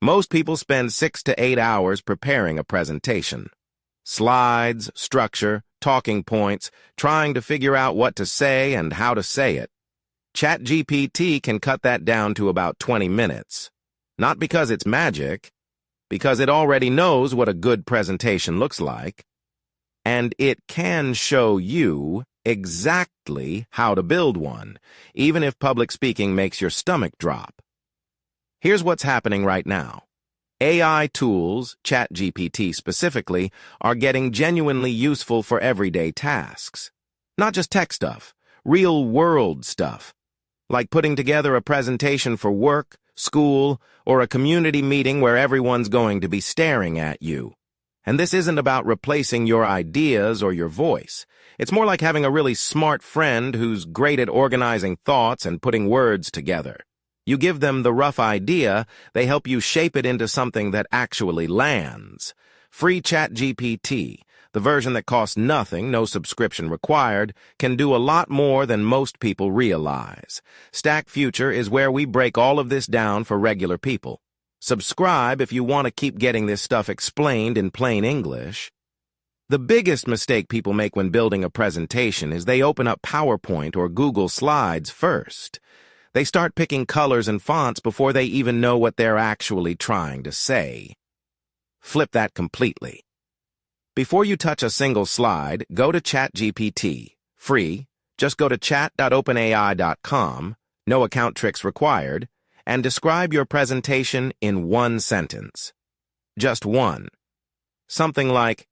Most people spend 6 to 8 hours preparing a presentation. Slides, structure, talking points, trying to figure out what to say and how to say it. ChatGPT can cut that down to about 20 minutes. Not because it's magic, because it already knows what a good presentation looks like, and it can show you exactly how to build one, even if public speaking makes your stomach drop. Here's what's happening right now. AI tools, ChatGPT specifically, are getting genuinely useful for everyday tasks. Not just tech stuff, real-world stuff, like putting together a presentation for work, school, or a community meeting where everyone's going to be staring at you. And this isn't about replacing your ideas or your voice. It's more like having a really smart friend who's great at organizing thoughts and putting words together. You give them the rough idea, they help you shape it into something that actually lands. Free ChatGPT, the version that costs nothing, no subscription required, can do a lot more than most people realize. Stack Future is where we break all of this down for regular people. Subscribe if you want to keep getting this stuff explained in plain English. The biggest mistake people make when building a presentation is they open up PowerPoint or Google Slides first. They start picking colors and fonts before they even know what they're actually trying to say. Flip that completely. Before you touch a single slide, go to ChatGPT. Free. Just go to chat.openai.com, no account tricks required, and describe your presentation in one sentence. Just one. Something like,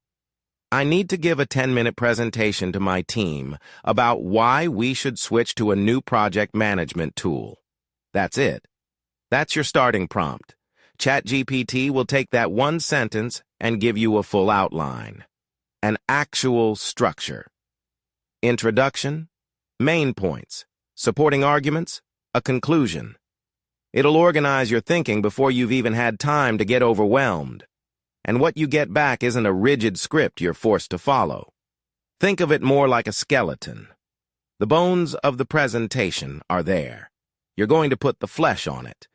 I need to give a 10-minute presentation to my team about why we should switch to a new project management tool. That's it. That's your starting prompt. ChatGPT will take that one sentence and give you a full outline. An actual structure. Introduction, main points, supporting arguments, a conclusion. It'll organize your thinking before you've even had time to get overwhelmed. And what you get back isn't a rigid script you're forced to follow. Think of it more like a skeleton. The bones of the presentation are there. You're going to put the flesh on it.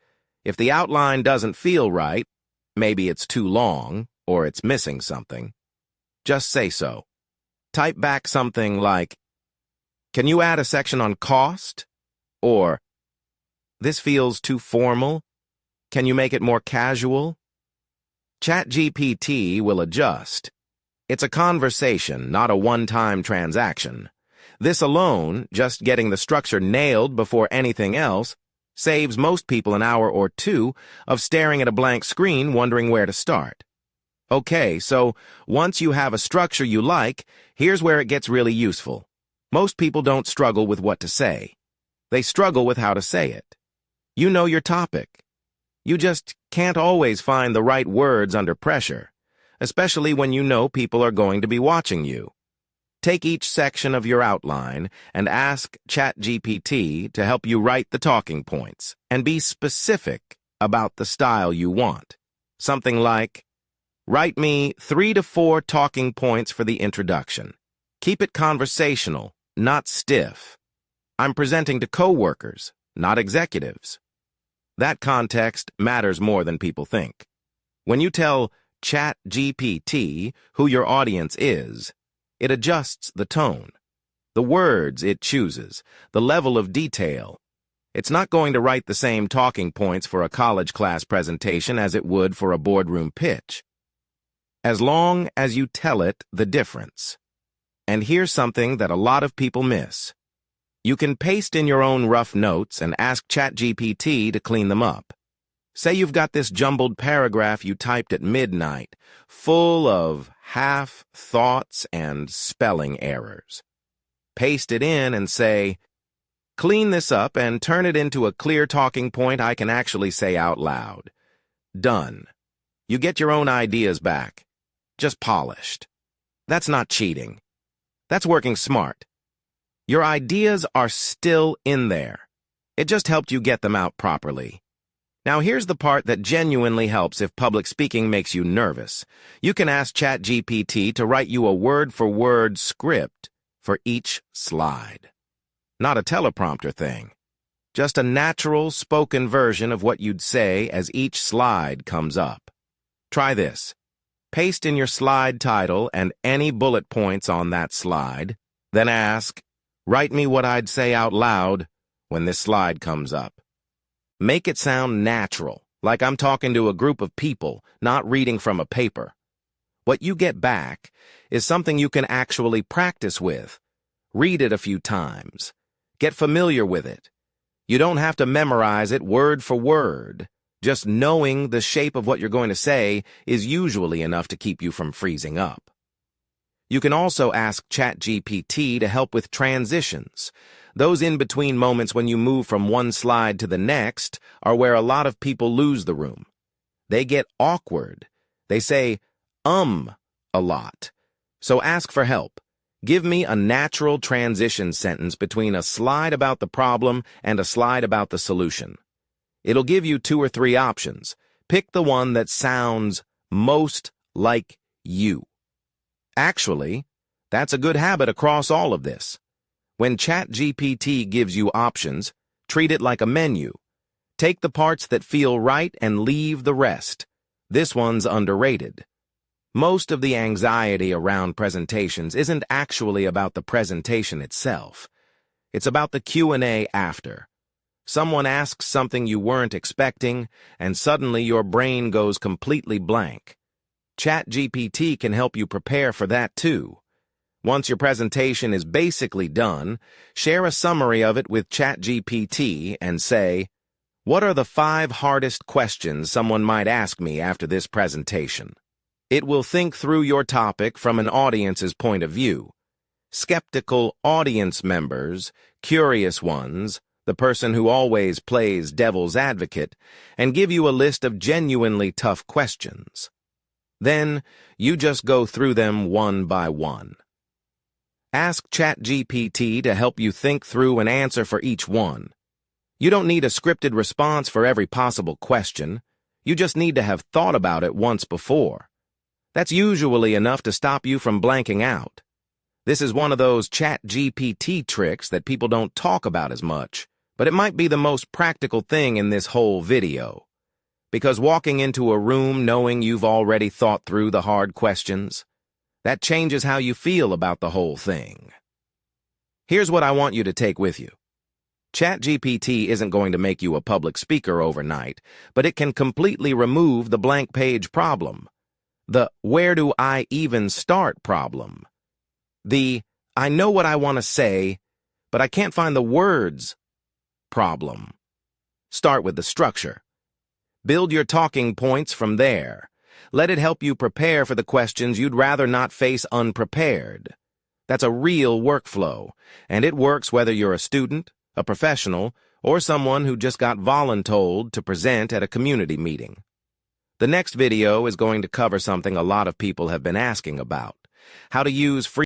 If the outline doesn't feel right, maybe it's too long, or it's missing something, just say so. Type back something like, can you add a section on cost? Or, this feels too formal. Can you make it more casual? ChatGPT will adjust. It's a conversation, not a one-time transaction. This alone, just getting the structure nailed before anything else, saves most people an hour or two of staring at a blank screen wondering where to start. Okay, so once you have a structure you like, here's where it gets really useful. Most people don't struggle with what to say. They struggle with how to say it. You know your topic. You just can't always find the right words under pressure, especially when you know people are going to be watching you. Take each section of your outline and ask ChatGPT to help you write the talking points and be specific about the style you want. Something like, write me 3 to 4 talking points for the introduction. Keep it conversational, not stiff. I'm presenting to coworkers, not executives. That context matters more than people think. When you tell ChatGPT who your audience is, it adjusts the tone, the words it chooses, the level of detail. It's not going to write the same talking points for a college class presentation as it would for a boardroom pitch, as long as you tell it the difference. And here's something that a lot of people miss. You can paste in your own rough notes and ask ChatGPT to clean them up. Say you've got this jumbled paragraph you typed at midnight, full of half-thoughts and spelling errors. Paste it in and say, clean this up and turn it into a clear talking point I can actually say out loud. Done. You get your own ideas back, just polished. That's not cheating. That's working smart. Your ideas are still in there. It just helped you get them out properly. Now here's the part that genuinely helps if public speaking makes you nervous. You can ask ChatGPT to write you a word-for-word script for each slide. Not a teleprompter thing. Just a natural, spoken version of what you'd say as each slide comes up. Try this. Paste in your slide title and any bullet points on that slide, then ask, "Write me what I'd say out loud when this slide comes up." Make it sound natural, like I'm talking to a group of people, not reading from a paper. What you get back is something you can actually practice with. Read it a few times. Get familiar with it. You don't have to memorize it word for word. Just knowing the shape of what you're going to say is usually enough to keep you from freezing up. You can also ask ChatGPT to help with transitions. Those in-between moments when you move from one slide to the next are where a lot of people lose the room. They get awkward. They say, a lot. So ask for help. Give me a natural transition sentence between a slide about the problem and a slide about the solution. It'll give you 2 or 3 options. Pick the one that sounds most like you. Actually, that's a good habit across all of this. When ChatGPT gives you options, treat it like a menu. Take the parts that feel right and leave the rest. This one's underrated. Most of the anxiety around presentations isn't actually about the presentation itself. It's about the Q&A after. Someone asks something you weren't expecting, and suddenly your brain goes completely blank. ChatGPT can help you prepare for that too. Once your presentation is basically done, share a summary of it with ChatGPT and say, "What are the 5 hardest questions someone might ask me after this presentation?" It will think through your topic from an audience's point of view. Skeptical audience members, curious ones, the person who always plays devil's advocate, and give you a list of genuinely tough questions. Then, you just go through them one by one. Ask ChatGPT to help you think through an answer for each one. You don't need a scripted response for every possible question. You just need to have thought about it once before. That's usually enough to stop you from blanking out. This is one of those ChatGPT tricks that people don't talk about as much, but it might be the most practical thing in this whole video. Because walking into a room knowing you've already thought through the hard questions, that changes how you feel about the whole thing. Here's what I want you to take with you. ChatGPT isn't going to make you a public speaker overnight, but it can completely remove the blank page problem, the "where do I even start" problem, the "I know what I want to say, but I can't find the words" problem. Start with the structure. Build your talking points from there. Let it help you prepare for the questions you'd rather not face unprepared. That's a real workflow, and it works whether you're a student, a professional, or someone who just got voluntold to present at a community meeting. The next video is going to cover something a lot of people have been asking about: how to use free